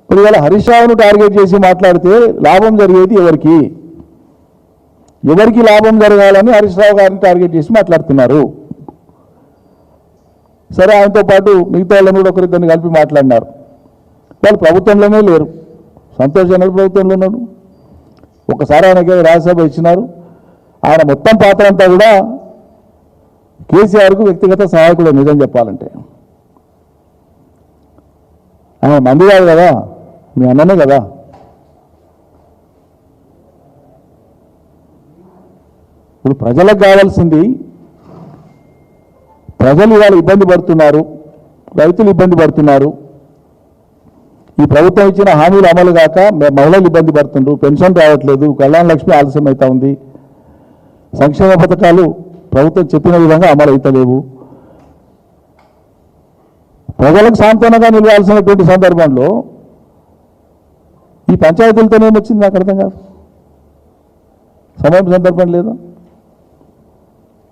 ఇప్పుడు ఇవాళ హరీష్ రావును టార్గెట్ చేసి మాట్లాడితే లాభం జరిగేది ఎవరికి? ఎవరికి లాభం జరగాలని హరీష్ రావు గారిని టార్గెట్ చేసి మాట్లాడుతున్నారు. సరే, ఆయనతో పాటు మిగతా వాళ్ళని కూడా ఒకరిద్దరిని కలిపి మాట్లాడినారు. వాళ్ళు ప్రభుత్వంలోనే లేరు. సంతోష్ జనరల్ ప్రభుత్వంలో ఉన్నాడు. ఒకసారి ఆయనకి రాజ్యసభ ఇచ్చినారు. ఆయన మొత్తం పాత్ర అంతా కూడా కేసీఆర్కు వ్యక్తిగత సహాయకుడు. నిజం చెప్పాలంటే ఆయన మంది కాదు కదా, మీ అన్ననే కదా. ఇప్పుడు ప్రజలకు కావాల్సింది, ప్రజలు ఇవాళ ఇబ్బంది పడుతున్నారు, రైతులు ఇబ్బంది పడుతున్నారు. ఈ ప్రభుత్వం ఇచ్చిన హామీలు అమలు కాక మహిళలు ఇబ్బంది పడుతుండ్రు, పెన్షన్ రావట్లేదు, కళ్యాణ లక్ష్మి ఆలస్యం అవుతా ఉంది, సంక్షేమ పథకాలు ప్రభుత్వం చెప్పిన విధంగా అమలు అవుతలేవు. ప్రజలకు సాంత్వనగా నిలవాల్సినటువంటి సందర్భంలో ఈ పంచాయతీలతోనేమొచ్చింది నాకు అర్థం కాదు. సమయం సందర్భం లేదా?